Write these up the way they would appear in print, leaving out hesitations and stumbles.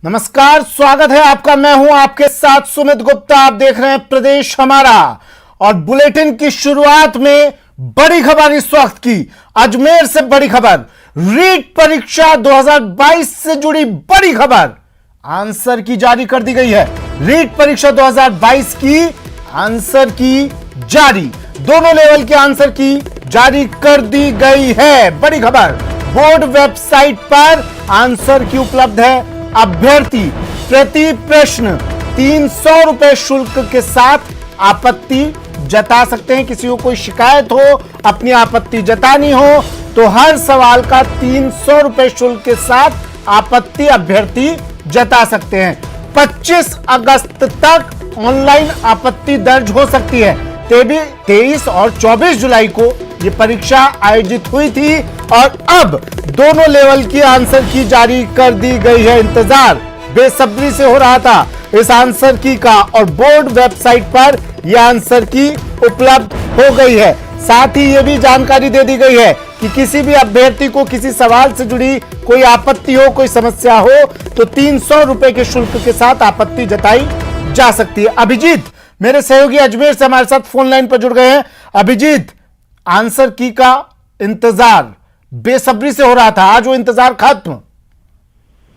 नमस्कार, स्वागत है आपका। मैं हूं आपके साथ सुमित गुप्ता। आप देख रहे हैं प्रदेश हमारा। और बुलेटिन की शुरुआत में बड़ी खबर इस वक्त की, अजमेर से बड़ी खबर, रीट परीक्षा 2022 से जुड़ी बड़ी खबर। आंसर की जारी कर दी गई है। रीट परीक्षा 2022 की आंसर की जारी, दोनों लेवल के आंसर की जारी कर दी गई है। बड़ी खबर, बोर्ड वेबसाइट पर आंसर की उपलब्ध है। अभ्यर्थी प्रति प्रश्न 300 रुपए शुल्क के साथ आपत्ति जता सकते हैं। किसी को कोई शिकायत हो, अपनी आपत्ति जतानी हो तो हर सवाल का 300 रुपए शुल्क के साथ आपत्ति अभ्यर्थी जता सकते हैं। 25 अगस्त तक ऑनलाइन आपत्ति दर्ज हो सकती है। 23 और 24 जुलाई को यह परीक्षा आयोजित हुई थी और अब दोनों लेवल की आंसर की जारी कर दी गई है। इंतजार बेसब्री से हो रहा था इस आंसर की का और बोर्ड वेबसाइट पर यह आंसर की उपलब्ध हो गई है। साथ ही यह भी जानकारी दे दी गई है कि किसी भी अभ्यर्थी को किसी सवाल से जुड़ी कोई आपत्ति हो, कोई समस्या हो तो 300 रुपए के शुल्क के साथ आपत्ति जताई जा सकती है। अभिजीत मेरे सहयोगी अजमेर से हमारे साथ फोन लाइन पर जुड़ गए हैं। अभिजीत, आंसर की का इंतजार बेसब्री से हो रहा था, आज वो इंतजार खत्म।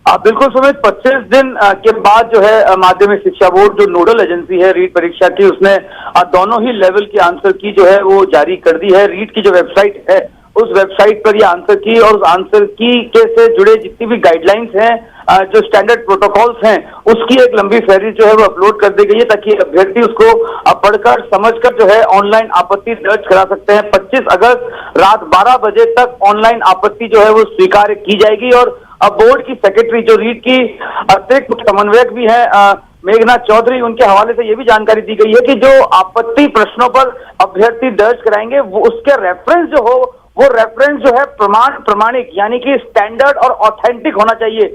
बिल्कुल सुमित, 25 दिन के बाद जो है माध्यमिक शिक्षा बोर्ड जो नोडल एजेंसी है रीट परीक्षा की, उसने दोनों ही लेवल की आंसर की जो है वो जारी कर दी है। रीट की जो वेबसाइट है उस वेबसाइट पर ये आंसर की और उस आंसर की के से जुड़े जितनी भी गाइडलाइंस हैं, जो स्टैंडर्ड प्रोटोकॉल्स हैं, उसकी एक लंबी फहरिस्त जो है वो अपलोड कर दी गई है ताकि अभ्यर्थी उसको पढ़कर समझकर जो है ऑनलाइन आपत्ति दर्ज करा सकते हैं। 25 अगस्त रात 12 बजे तक ऑनलाइन आपत्ति जो है वो स्वीकार की जाएगी। और अब बोर्ड की सेक्रेटरी जो रीट की अतिरिक्त समन्वयक भी है मेघना चौधरी, उनके हवाले से यह भी जानकारी दी गई है कि जो आपत्ति प्रश्नों पर अभ्यर्थी दर्ज कराएंगे वो उसके रेफरेंस जो हो वो रेफरेंस जो है प्रमाणिक यानी कि स्टैंडर्ड और ऑथेंटिक होना चाहिए।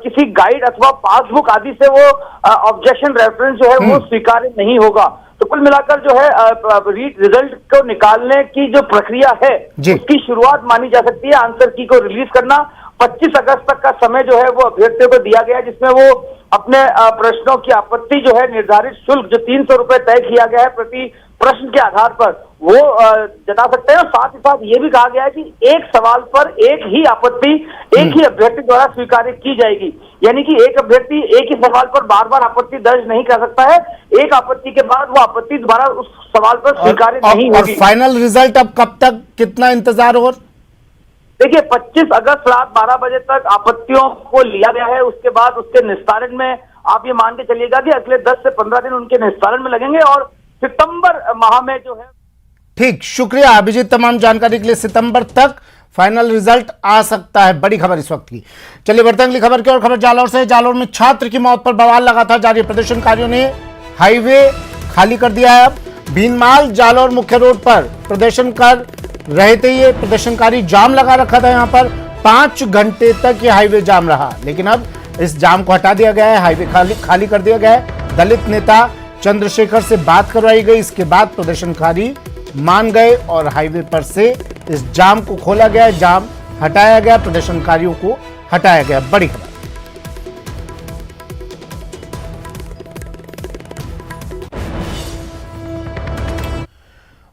किसी गाइड अथवा पासबुक आदि से वो ऑब्जेक्शन रेफरेंस जो है वो स्वीकार्य नहीं होगा। तो कुल मिलाकर जो है रीट रिजल्ट को निकालने की जो प्रक्रिया है उसकी शुरुआत मानी जा सकती है। आंसर की को रिलीज करना 25 अगस्त तक का समय जो है वो अभ्यर्थियों को दिया गया है, जिसमें वो अपने प्रश्नों की आपत्ति जो है निर्धारित शुल्क जो 300 रुपए तय किया गया है प्रति प्रश्न के आधार पर वो जता सकते हैं। और साथ ही साथ ये भी कहा गया है कि एक सवाल पर एक ही आपत्ति एक ही अभ्यर्थी द्वारा स्वीकार की जाएगी, यानी कि एक अभ्यर्थी एक ही सवाल पर बार बार आपत्ति दर्ज नहीं कर सकता है। एक आपत्ति के बाद वो आपत्ति दोबारा उस सवाल पर स्वीकार नहीं होगी। फाइनल रिजल्ट अब कब तक, कितना इंतजार? और देखिए 25 अगस्त रात 12 बजे तक आपत्तियों को लिया गया है। उसके बाद उसके निस्तारण में आप ये मान के चलिएगा कि अगले 10 से 15 दिन उनके निस्तारण में लगेंगे और सितंबर माह में जो है। ठीक, शुक्रिया अभिजीत तमाम जानकारी के लिए। सितंबर तक फाइनल रिजल्ट आ सकता है। बड़ी खबर इस वक्त की। चलिए बढ़ते हैं अगली खबर की और खबर जालौर से। जालौर में छात्र की मौत पर बवाल लगातार जारी। प्रदर्शनकारियों ने हाईवे खाली कर दिया है। अब भीनमाल जालौर मुख्य रोड पर प्रदर्शन कर रहे थे ये प्रदर्शनकारी, जाम लगा रखा था यहाँ पर। 5 घंटे तक ये हाईवे जाम रहा, लेकिन अब इस जाम को हटा दिया गया है, हाईवे खाली कर दिया गया है। दलित नेता चंद्रशेखर से बात करवाई गई, इसके बाद प्रदर्शनकारी मान गए और हाईवे पर से इस जाम को खोला गया, जाम हटाया गया, प्रदर्शनकारियों को हटाया गया। बड़ी खबर।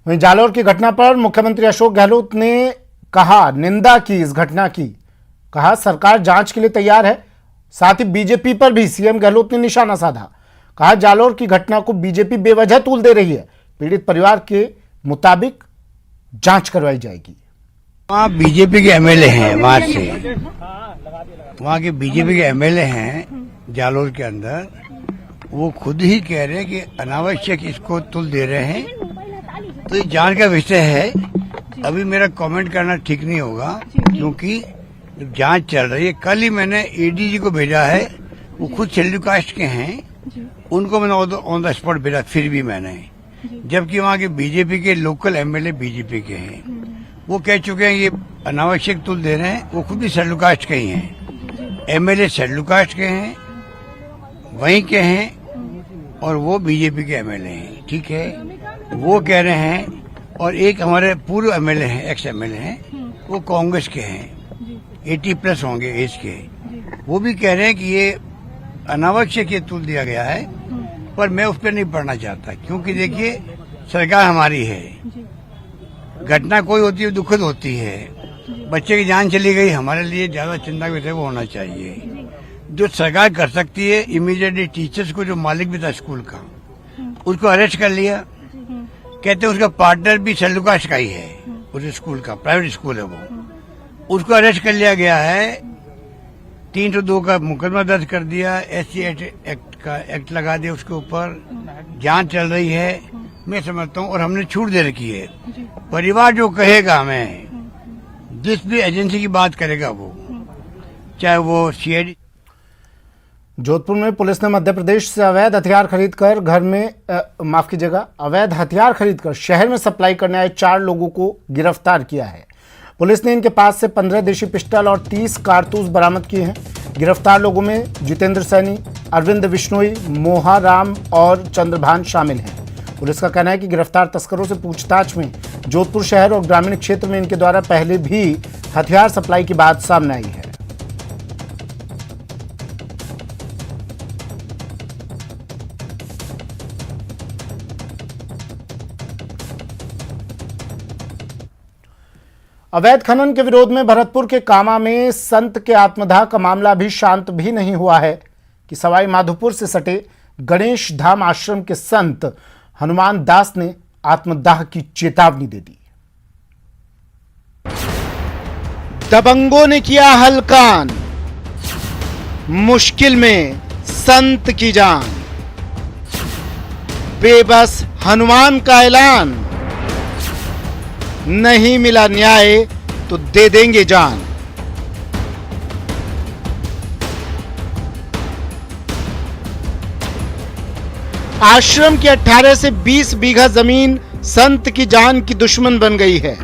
वहीं जालौर की घटना पर मुख्यमंत्री अशोक गहलोत ने कहा, निंदा की इस घटना की, कहा सरकार जांच के लिए तैयार है। साथ ही बीजेपी पर भी सीएम गहलोत ने निशाना साधा। कहा जालौर की घटना को बीजेपी बेवजह तूल दे रही है, पीड़ित परिवार के मुताबिक जांच करवाई जाएगी। वहाँ बीजेपी के एमएलए हैं, वहाँ के बीजेपी के एमएलए हैं जालौर के अंदर, वो खुद ही कह रहे हैं कि अनावश्यक इसको तुल दे रहे हैं। तो ये जांच का विषय है, अभी मेरा कमेंट करना ठीक नहीं होगा क्योंकि जांच चल रही है। कल ही मैंने एडीजी को भेजा है, वो खुद शेड्यूल कास्ट के हैं, उनको मैंने ऑन द स्पॉट भेजा। फिर भी मैंने, जबकि वहाँ के बीजेपी के लोकल एमएलए बीजेपी के हैं, वो कह चुके हैं ये अनावश्यक तुल दे रहे हैं। वो खुद भी शेड्यूल कास्ट के ही हैं, एमएलए शेड्यूल कास्ट के हैं, वहीं के हैं और वो बीजेपी के एमएलए हैं। ठीक है, वो कह रहे हैं। और एक हमारे पूर्व एमएलए हैं, एक्स एमएलए हैं, वो कांग्रेस के हैं, 80+ होंगे एज के, वो भी कह रहे हैं कि ये अनावश्यक ये तुल दिया गया है, पर मैं उस पर नहीं पढ़ना चाहता, क्योंकि देखिए सरकार हमारी है, घटना कोई होती है दुखद होती है, बच्चे की जान चली गई, हमारे लिए ज्यादा चिंता का विषय वो होना चाहिए। जो सरकार कर सकती है, इमीडिएटली टीचर्स को, जो मालिक भी था स्कूल का, उसको अरेस्ट कर लिया। कहते हैं उसका पार्टनर भी सल्लूका शिकाई है, उस स्कूल का, प्राइवेट स्कूल है वो, उसको अरेस्ट कर लिया गया है। 302 का मुकदमा दर्ज कर दिया, SC एक्ट का एक्ट लगा दिया उसके ऊपर, जांच चल रही है, मैं समझता हूँ, और हमने छूट दे रखी है। परिवार जो कहेगा, हमें जिस भी एजेंसी की बात करेगा वो, चाहे वो CID। जोधपुर में पुलिस ने मध्य प्रदेश से अवैध हथियार खरीदकर अवैध हथियार खरीदकर शहर में सप्लाई करने आए 4 लोगों को गिरफ्तार किया है। पुलिस ने इनके पास से 15 देशी पिस्टल और 30 कारतूस बरामद किए हैं। गिरफ्तार लोगों में जितेंद्र सैनी, अरविंद बिश्नोई, मोहा राम और चंद्रभान शामिल हैं। पुलिस का कहना है कि गिरफ्तार तस्करों से पूछताछ में जोधपुर शहर और ग्रामीण क्षेत्र में इनके द्वारा पहले भी हथियार सप्लाई की बात सामने आई है। अवैध खनन के विरोध में भरतपुर के कामा में संत के आत्मदाह का मामला भी शांत भी नहीं हुआ है कि सवाई माधोपुर से सटे गणेश धाम आश्रम के संत हनुमान दास ने आत्मदाह की चेतावनी दे दी। दबंगों ने किया हलकान, मुश्किल में संत की जान, बेबस हनुमान का ऐलान, नहीं मिला न्याय तो दे देंगे जान। आश्रम की 18 से 20 बीघा जमीन संत की जान की दुश्मन बन गई है।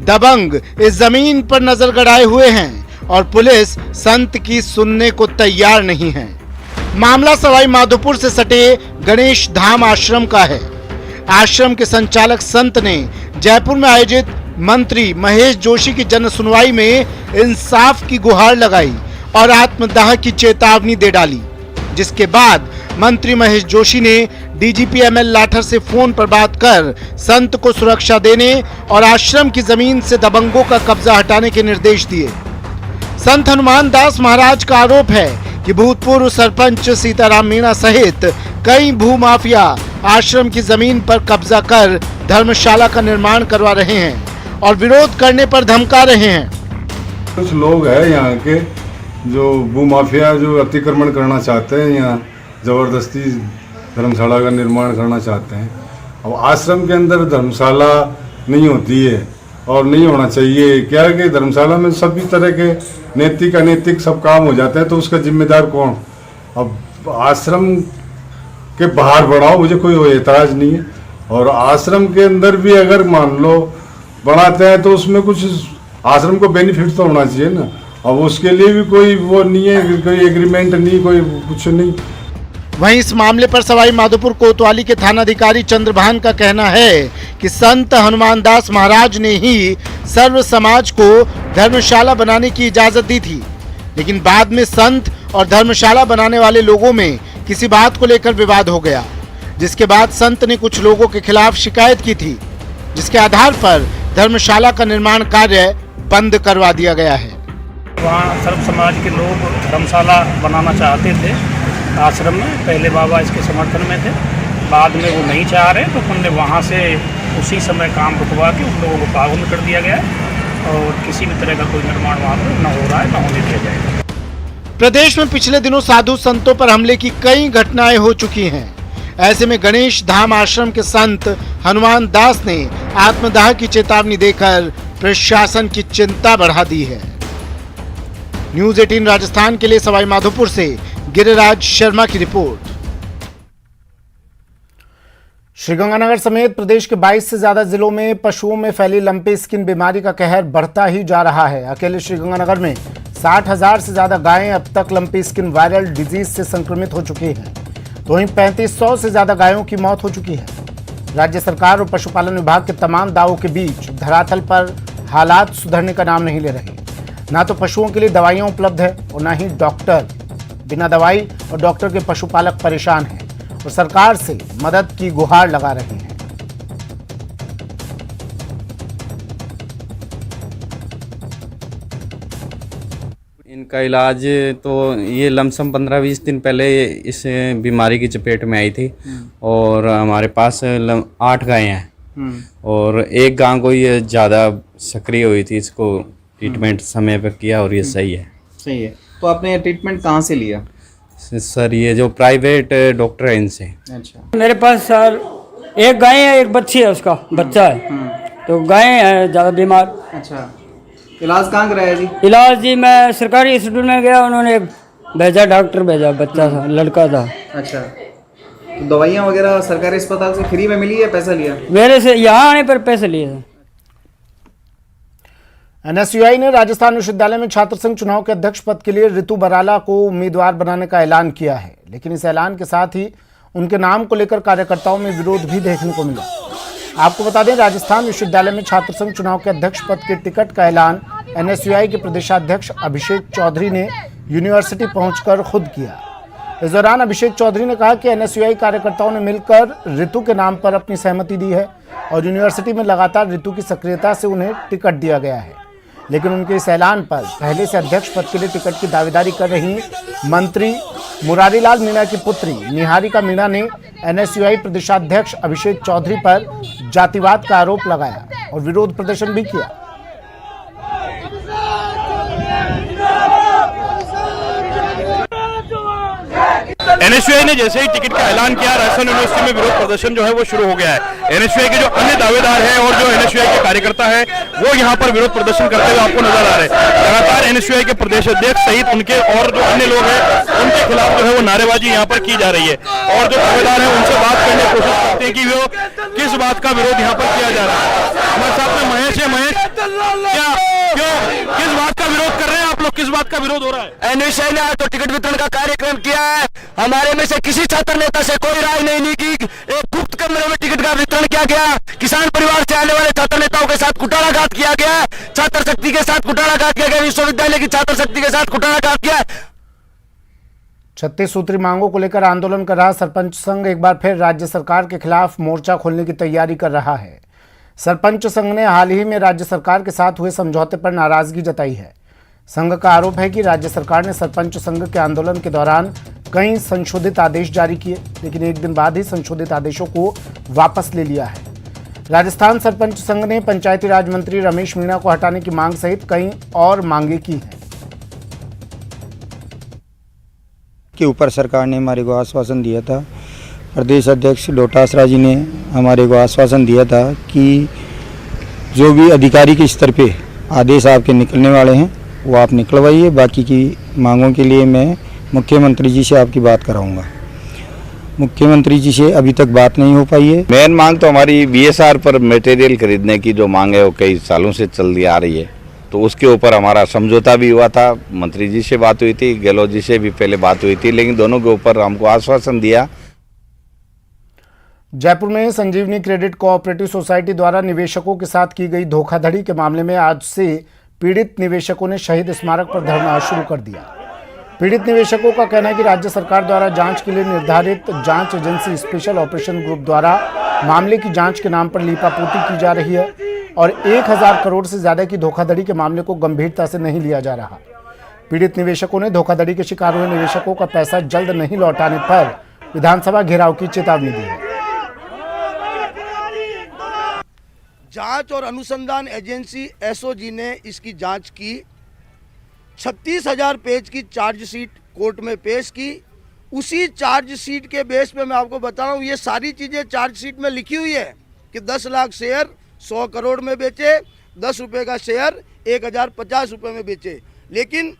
दबंग इस जमीन पर नजर गड़ाए हुए हैं और पुलिस संत की सुनने को तैयार नहीं है। मामला सवाई माधोपुर से सटे गणेश धाम आश्रम का है। आश्रम के संचालक संत ने जयपुर में आयोजित मंत्री महेश जोशी की जन सुनवाई में इंसाफ की गुहार लगाई और आत्मदाह की चेतावनी दे डाली, जिसके बाद मंत्री महेश जोशी ने DGP ML लाठर से फोन पर बात कर संत को सुरक्षा देने और आश्रम की जमीन से दबंगों का कब्जा हटाने के निर्देश दिए। संत हनुमान दास महाराज का आरोप है कि भूतपूर्व सरपंच सीताराम मीणा सहित कई भूमाफिया आश्रम की जमीन पर कब्जा कर धर्मशाला का निर्माण करवा रहे हैं और विरोध करने पर धमका रहे हैं। कुछ लोग हैं यहाँ के जो भूमाफिया जो अतिक्रमण करना चाहते हैं, यहाँ जबरदस्ती धर्मशाला का निर्माण करना चाहते हैं। अब आश्रम के अंदर धर्मशाला नहीं होती है और नहीं होना चाहिए। क्या है कि धर्मशाला में सभी तरह के नैतिक अनैतिक सब काम हो जाते हैं, तो उसका जिम्मेदार कौन? अब आश्रम के बाहर बढ़ाओ, मुझे कोई एतराज नहीं है। और आश्रम के अंदर भी अगर मान लो बनाते हैं तो उसमें कुछ आश्रम को बेनिफिट तो होना चाहिए ना। अब उसके लिए भी कोई वो नहीं है, कोई एग्रीमेंट नहीं, कोई कुछ नहीं। वहीं इस मामले पर सवाई माधोपुर कोतवाली के थानाधिकारी चंद्रभान का कहना है कि संत हनुमान दास महाराज ने ही सर्व समाज को धर्मशाला बनाने की इजाजत दी थी, लेकिन बाद में संत और धर्मशाला बनाने वाले लोगों में किसी बात को लेकर विवाद हो गया, जिसके बाद संत ने कुछ लोगों के खिलाफ शिकायत की थी, जिसके आधार पर धर्मशाला का निर्माण कार्य बंद करवा दिया गया है। वहाँ सर्व समाज के लोग धर्मशाला बनाना चाहते थे आश्रम में, पहले बाबा इसके समर्थन में थे, बाद में वो नहीं चाह रहे तो हमने वहाँ से उसी समय काम रुकवा के उन लोगों को पाबंद कर दिया गया और किसी भी तरह का कोई निर्माण वहाँ पर न हो रहा है, न होने दिया जाएगा। प्रदेश में पिछले दिनों साधु संतों पर हमले की कई घटनाएं हो चुकी हैं। ऐसे में गणेश धाम आश्रम के संत हनुमान दास ने आत्मदाह की चेतावनी देकर प्रशासन की चिंता बढ़ा दी है। न्यूज़ 18 राजस्थान के लिए सवाई माधोपुर से गिरिराज शर्मा की रिपोर्ट। श्रीगंगानगर समेत प्रदेश के 22 से ज्यादा जिलों में पशुओं में फैली लंपी स्किन बीमारी का कहर बढ़ता ही जा रहा है। अकेले श्रीगंगानगर में 60,000 से ज्यादा गायें अब तक लंपी स्किन वायरल डिजीज से संक्रमित हो चुकी हैं, तो वहीं 3500 से ज्यादा गायों की मौत हो चुकी है। राज्य सरकार और पशुपालन विभाग के तमाम दावों के बीच धरातल पर हालात सुधरने का नाम नहीं ले रहे। ना तो पशुओं के लिए दवाइयां उपलब्ध है और ना ही डॉक्टर बिना दवाई और डॉक्टर के पशुपालक परेशान हैं और सरकार से मदद की गुहार लगा रहे हैं। इनका इलाज तो ये लमसम 15-20 दिन पहले इस बीमारी की चपेट में आई थी और हमारे पास 8 गायें हैं और एक गाय को ये ज़्यादा सक्रिय हुई थी। इसको ट्रीटमेंट समय पर किया और ये सही है। सही है। तो आपने ट्रीटमेंट कहाँ से लिया? सर ये जो प्राइवेट डॉक्टर हैं इनसे। अच्छा। मेरे पास सर एक गाय है, एक बच्ची है, उसका बच्चा है। तो गाय है ज़्यादा बीमार। अच्छा, इलाज कहाँ कराया जी? इलाज जी मैं सरकारी हॉस्पिटल में गया, उन्होंने भेजा, डॉक्टर भेजा, बच्चा था, लड़का था। अच्छा, तो दवाइयाँ वगैरह सरकारी अस्पताल से फ्री में मिली है, पैसा लिया? मेरे से यहाँ आने पर पैसे लिए थे। एनएसयूआई ने राजस्थान विश्वविद्यालय में छात्र संघ चुनाव के अध्यक्ष पद के लिए रितु बराला को उम्मीदवार बनाने का ऐलान किया है, लेकिन इस ऐलान के साथ ही उनके नाम को लेकर कार्यकर्ताओं में विरोध भी देखने को मिला। आपको बता दें, राजस्थान विश्वविद्यालय में छात्र संघ चुनाव के अध्यक्ष पद के टिकट का ऐलान एनएसयूआई के प्रदेशाध्यक्ष अभिषेक चौधरी ने यूनिवर्सिटी पहुंचकर खुद किया। इस दौरान अभिषेक चौधरी ने कहा कि एनएसयूआई कार्यकर्ताओं ने मिलकर रितु के नाम पर अपनी सहमति दी है और यूनिवर्सिटी में लगातार रितु की सक्रियता से उन्हें टिकट दिया गया है। लेकिन उनके इस ऐलान पर पहले से अध्यक्ष पद के लिए टिकट की दावेदारी कर रही मंत्री मुरारीलाल मीणा की पुत्री निहारिका मीणा ने एनएसयूआई प्रदेशाध्यक्ष अभिषेक चौधरी पर जातिवाद का आरोप लगाया और विरोध प्रदर्शन भी किया। एनएसयूआई ने जैसे ही टिकट का ऐलान किया, राजस्थान यूनिवर्सिटी में विरोध प्रदर्शन जो है वो शुरू हो गया है। एनएसयूआई के जो अन्य दावेदार हैं और जो एनएसयूआई के कार्यकर्ता हैं वो यहाँ पर विरोध प्रदर्शन करते हुए आपको नजर आ रहे हैं। लगातार एनएसयूआई के प्रदेश अध्यक्ष सहित उनके और जो अन्य लोग हैं उनके खिलाफ जो है वो नारेबाजी यहाँ पर की जा रही है और जो दावेदार है उनसे बात करने की कोशिश करते हैं कि वो किस बात का विरोध यहाँ पर किया जा रहा है। हमारे साथ में महेश है। महेश, क्या क्यों किस बात का विरोध कर रहे हैं आप लोग? किस बात का विरोध हो रहा है? एनएसयूआई ने आज तो टिकट वितरण का कार्यक्रम किया है। हमारे में से किसी छात्र नेता से कोई राय नहीं ली कि एक गुप्त कमरे में टिकट का वितरण किया गया। किसान परिवार से आने वाले छात्र नेताओं के साथ कुटाराघात किया गया, छात्र शक्ति के साथ कुटाराघात किया गया, विश्वविद्यालय की छात्र शक्ति के साथ कुटाराघात किया। 36 सूत्री मांगों को लेकर आंदोलन कर रहा सरपंच संघ एक बार फिर राज्य सरकार के खिलाफ मोर्चा खोलने की तैयारी कर रहा है। सरपंच संघ ने हाल ही में राज्य सरकार के साथ हुए समझौते पर नाराजगी जताई है। संघ का आरोप है कि राज्य सरकार ने सरपंच संघ के आंदोलन के दौरान कई संशोधित आदेश जारी किए, लेकिन एक दिन बाद ही संशोधित आदेशों को वापस ले लिया है। राजस्थान सरपंच संघ ने पंचायती राज मंत्री रमेश मीणा को हटाने की मांग सहित कई और मांगे की हैं। के ऊपर सरकार ने हमारे को आश्वासन दिया था, प्रदेश अध्यक्ष डोटासरा जी ने हमारे को आश्वासन दिया था कि जो भी अधिकारी के स्तर पे आदेश आपके निकलने वाले हैं वो आप निकलवाइए, बाकी की मांगों के लिए मैं मुख्यमंत्री जी से आपकी बात कराऊंगा। मुख्यमंत्री जी से अभी तक बात नहीं हो पाई है। मेन मांग तो हमारी बीएसआर पर मटेरियल खरीदने की जो मांग है वो कई सालों से चलती आ रही है, तो उसके ऊपर हमारा समझौता भी हुआ था। मंत्री जी से बात हुई थी, गहलोत जी से भी पहले बात हुई थी, लेकिन दोनों के ऊपर हमको आश्वासन दिया। जयपुर में संजीवनी क्रेडिट कोऑपरेटिव सोसाइटी द्वारा निवेशकों के साथ की गई धोखाधड़ी के मामले में आज से पीड़ित निवेशकों ने शहीद स्मारक पर धरना शुरू कर दिया। पीड़ित निवेशकों का कहना है कि राज्य सरकार द्वारा जांच के लिए निर्धारित जांच एजेंसी स्पेशल ऑपरेशन ग्रुप द्वारा मामले की जांच के नाम पर लीपापोती की जा रही है और 1000 करोड़ से ज्यादा की धोखाधड़ी के मामले को गंभीरता से नहीं लिया जा रहा। पीड़ित निवेशकों ने धोखाधड़ी के शिकार हुए निवेशकों का पैसा जल्द नहीं लौटाने पर विधानसभा घेराव की चेतावनी दी है। जांच और अनुसंधान एजेंसी एसओजी ने इसकी जांच की, 36,000 पेज की चार्जशीट कोर्ट में पेश की। उसी चार्जशीट के बेस पे मैं आपको बता रहा हूँ, ये सारी चीज़ें चार्जशीट में लिखी हुई है कि 10 लाख शेयर 100 करोड़ में बेचे, 10 रुपये का शेयर 1050 रुपये में बेचे। लेकिन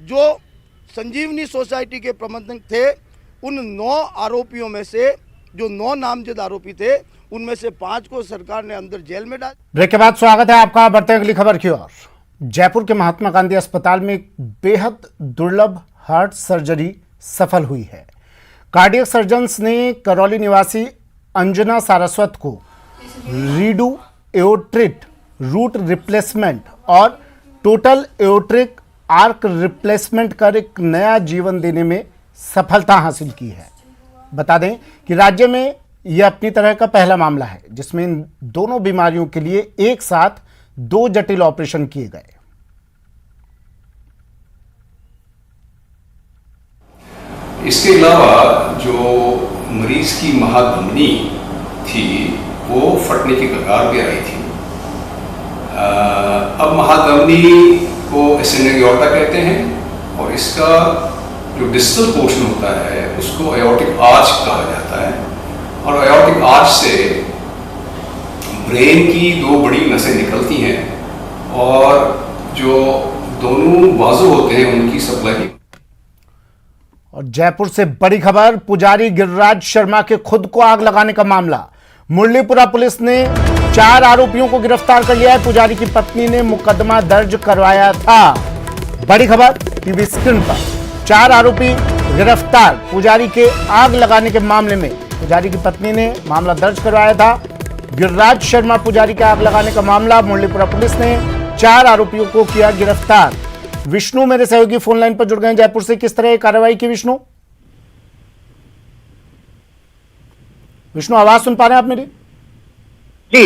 जो संजीवनी सोसाइटी के प्रबंधक थे, उन 9 आरोपियों में से जो 9 नामजद आरोपी थे, उनमें से 5 को सरकार ने अंदर जेल में डाल। ब्रेक के बाद स्वागत है आपका। बढ़ते हैं अगली खबर की ओर। जयपुर के महात्मा गांधी अस्पताल में एक बेहद दुर्लभ हार्ट सर्जरी सफल हुई है। कार्डियक सर्जन्स ने करौली निवासी अंजना सारस्वत को रीडू एओर्टिक रूट रिप्लेसमेंट और टोटल एओर्टिक आर्क रिप्लेसमेंट कर एक नया जीवन देने में सफलता हासिल की है। बता दें कि राज्य में यह अपनी तरह का पहला मामला है जिसमें इन दोनों बीमारियों के लिए एक साथ 2 जटिल ऑपरेशन किए गए। इसके अलावा जो मरीज की महाधमनी थी वो फटने की कगार पे आई थी। अब महाधमनी को एसेंडिंग एओर्टा कहते हैं और इसका जो डिस्टल पोर्शन होता है उसको एओर्टिक आर्च कहा जाता है और एओर्टिक आर्च से ब्रेन की 2 बड़ी नसें निकलती हैं और जो दोनों बाजू होते हैं उनकी सप्लाई। और जयपुर से बड़ी खबर, पुजारी गिरिराज शर्मा के खुद को आग लगाने का मामला। मुरलीपुरा पुलिस ने 4 आरोपियों को गिरफ्तार कर लिया है। पुजारी की पत्नी ने मुकदमा दर्ज करवाया था। बड़ी खबर टीवी स्क्रीन पर, 4 आरोपी गिरफ्तार। पुजारी के आग लगाने के मामले में पुजारी की पत्नी ने मामला दर्ज करवाया था। गिरिराज शर्मा पुजारी के आग लगाने का मामला, मुरलीपुरा पुलिस ने 4 आरोपियों को किया गिरफ्तार। विष्णु मेरे सहयोगी फोन लाइन पर जुड़ गए जयपुर से। किस तरह कार्रवाई की विष्णु? विष्णु आवाज सुन पा रहे हैं आप मेरी? जी,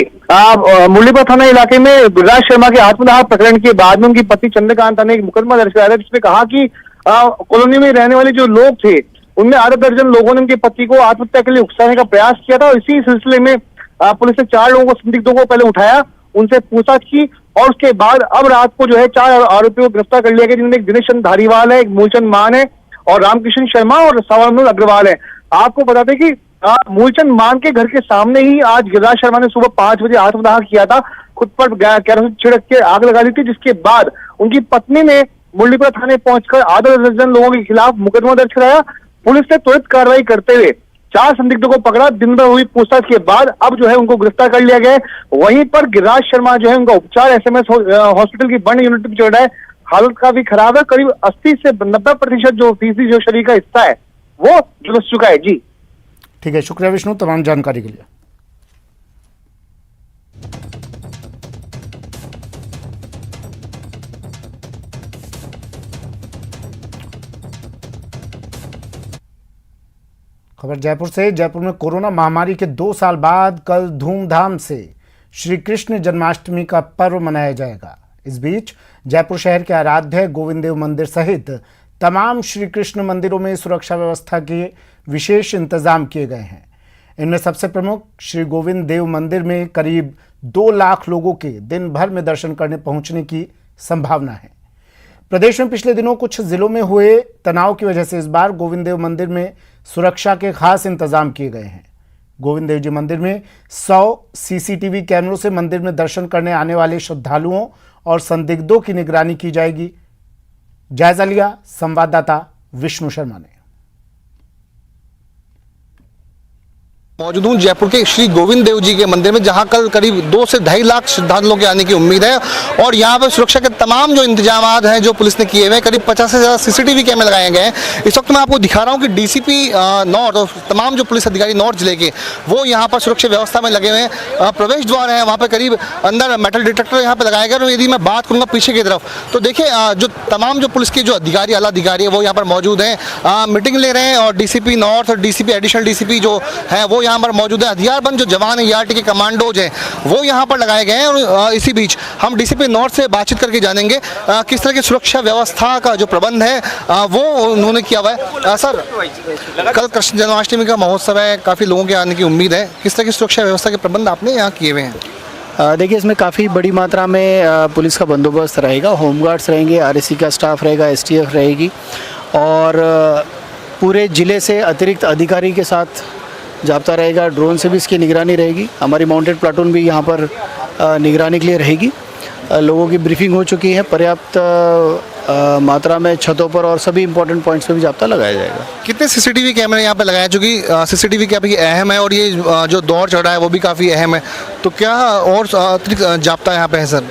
मुरलीपुरा थाना इलाके में गिरिराज शर्मा के आत्मदाह प्रकरण के बाद में उनकी पति चंद्रकांता ने एक मुकदमा दर्ज कराया जिसमें कहा कि कॉलोनी में रहने वाले जो लोग थे उनमें आधा दर्जन लोगों ने उनके पति को आत्महत्या के लिए उकसाने का प्रयास किया था और इसी सिलसिले में पुलिस ने 4 लोगों को, संदिग्धों को पहले उठाया, उनसे पूछताछ की और उसके बाद अब रात को जो है 4 आरोपियों को गिरफ्तार कर लिया गया जिनमें एक दिनेश धारीवाल है, एक मूलचंद मान है और रामकिशन शर्मा और सवानंद अग्रवाल है। आपको बता दें कि मूलचंद मान के घर के सामने ही आज गिरिराज शर्मा ने सुबह 5 बजे आत्मदाह किया था, खुद पर कैरोसिन छिड़क के आग लगा दी थी, जिसके बाद उनकी पत्नी ने मुरलीपुरा थाने पहुंचकर आधा दर्जन लोगों के खिलाफ मुकदमा दर्ज कराया। पुलिस ने त्वरित कार्रवाई करते हुए 4 संदिग्धों को पकड़ा। दिन भर हुई पूछताछ के बाद अब जो है उनको गिरफ्तार कर लिया गया है। वहीं पर गिरिराज शर्मा जो है उनका उपचार एसएमएस हॉस्पिटल की बंद यूनिट में चल रहा है। हालत काफी खराब है, करीब 80 से 90% जो फीसदी जो शरीर का हिस्सा है वो झुलस चुका है। जी ठीक है, शुक्रिया विष्णु तमाम जानकारी के लिए। खबर जयपुर से। जयपुर में कोरोना महामारी के 2 साल बाद कल धूमधाम से श्री कृष्ण जन्माष्टमी का पर्व मनाया जाएगा। इस बीच जयपुर शहर के आराध्य गोविंद देव मंदिर सहित तमाम श्री कृष्ण मंदिरों में सुरक्षा व्यवस्था के विशेष इंतजाम किए गए हैं। इनमें सबसे प्रमुख श्री गोविंद देव मंदिर में करीब 2 लाख लोगों के दिन भर में दर्शन करने पहुंचने की संभावना है। प्रदेश में पिछले दिनों कुछ जिलों में हुए तनाव की वजह से इस बार गोविंद देव मंदिर में सुरक्षा के खास इंतजाम किए गए हैं। गोविंद देव जी मंदिर में 100 सीसीटीवी कैमरों से मंदिर में दर्शन करने आने वाले श्रद्धालुओं और संदिग्धों की निगरानी की जाएगी। जायजा लिया संवाददाता विष्णु शर्मा ने। मौजूद हूँ जयपुर के श्री गोविंद देव जी के मंदिर में, जहां कल करीब 2 से 2.5 लाख श्रद्धालुओं के आने की उम्मीद है और यहां पर सुरक्षा के तमाम जो इंतजाम हैं जो पुलिस ने किए हुए हैं, करीब 50 से ज़्यादा सीसीटीवी कैमरे लगाए गए हैं। इस वक्त मैं आपको दिखा रहा हूं कि डीसीपी नॉर्थ और तमाम जो पुलिस अधिकारी नॉर्थ जिले के वो यहाँ पर सुरक्षा व्यवस्था में लगे हुए हैं। प्रवेश द्वार है वहाँ पर करीब अंदर मेटल डिटेक्टर यहाँ पर लगाए गए। और यदि मैं बात करूँगा पीछे की तरफ तो देखिए जो तमाम जो पुलिस के जो अधिकारी, आला अधिकारी है वो यहाँ पर मौजूद हैं, मीटिंग ले रहे हैं और डीसीपी नॉर्थ और डीसीपी एडिशनल डीसीपी जो है वो यहाँ पर मौजूद है। हथियारबंद जो जवान है ईआरटी के कमांडोज हैं वो यहाँ पर लगाए गए हैं। और इसी बीच हम डीसीपी नॉर्थ से बातचीत करके जानेंगे किस तरह की सुरक्षा व्यवस्था का जो प्रबंध है वो उन्होंने किया हुआ है। सर, कल कृष्ण जन्माष्टमी का महोत्सव है, काफ़ी लोगों के आने की उम्मीद है, किस तरह की सुरक्षा व्यवस्था के प्रबंध आपने यहाँ किए हुए हैं? देखिए, इसमें काफ़ी बड़ी मात्रा में पुलिस का बंदोबस्त रहेगा, होमगार्ड्स रहेंगे, आरएसी का स्टाफ रहेगा, एसटीएफ रहेगी और पूरे ज़िले से अतिरिक्त अधिकारी के साथ जाब्ता रहेगा। ड्रोन से भी इसकी निगरानी रहेगी। हमारी माउंटेड प्लाटून भी यहाँ पर निगरानी के लिए रहेगी। लोगों की ब्रीफिंग हो चुकी है, पर्याप्त मात्रा में छतों पर और सभी इंपॉर्टेंट पॉइंट्स पे भी जाब्ता लगाया जाएगा। कितने सीसीटीवी कैमरे यहाँ पे लगाए, चूँकि सीसीटीवी काफ़ी अहम है और ये जो दौर चढ़ा है वो भी काफ़ी अहम है, तो क्या और अतिरिक्त जाब्ता यहाँ पे है सर?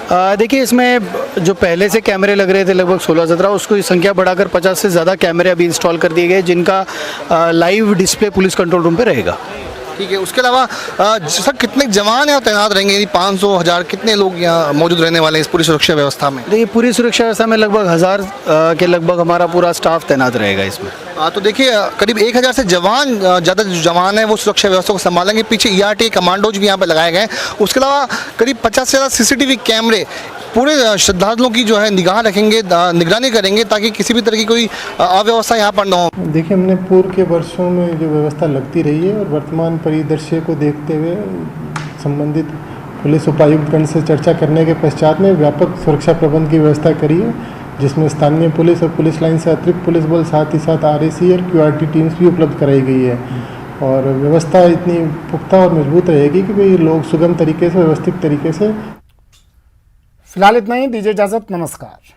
देखिए, इसमें जो पहले से कैमरे लग रहे थे लगभग 16-17, उसको संख्या बढ़ाकर 50 से ज़्यादा कैमरे अभी इंस्टॉल कर दिए गए जिनका live display police control room पे रहेगा। ठीक है, उसके अलावा सर कितने जवान यहाँ तैनात रहेंगे, यानी 500 1000 कितने लोग यहाँ मौजूद रहने वाले हैं इस पूरी सुरक्षा व्यवस्था में? देखिए पूरी सुरक्षा व्यवस्था में लगभग 1000 के लगभग हमारा पूरा स्टाफ तैनात रहेगा इसमें। तो देखिए करीब 1000 से जवान, ज़्यादा जो जवान है वो सुरक्षा व्यवस्था को संभालेंगे। पीछे ERT कमांडोज भी यहाँ पर लगाए गए हैं। उसके अलावा करीब 50 से ज़्यादा CCTV कैमरे पूरे श्रद्धालुओं की जो है निगाह रखेंगे, निगरानी करेंगे ताकि किसी भी तरह की कोई अव्यवस्था यहाँ पर न हो। देखिए हमने पूर्व के वर्षों में जो व्यवस्था लगती रही है और वर्तमान परिदृश्य को देखते हुए संबंधित पुलिस उपायुक्तगण से चर्चा करने के पश्चात में व्यापक सुरक्षा प्रबंध की व्यवस्था करी है, जिसमें स्थानीय पुलिस और पुलिस लाइन से अतिरिक्त पुलिस बल, साथ ही साथ RAC और QRT टीम्स भी उपलब्ध कराई गई है। और व्यवस्था इतनी पुख्ता और मजबूत रहेगी कि भाई लोग सुगम तरीके से, व्यवस्थित तरीके से। फिलहाल इतना ही, दीजिए इजाजत, नमस्कार।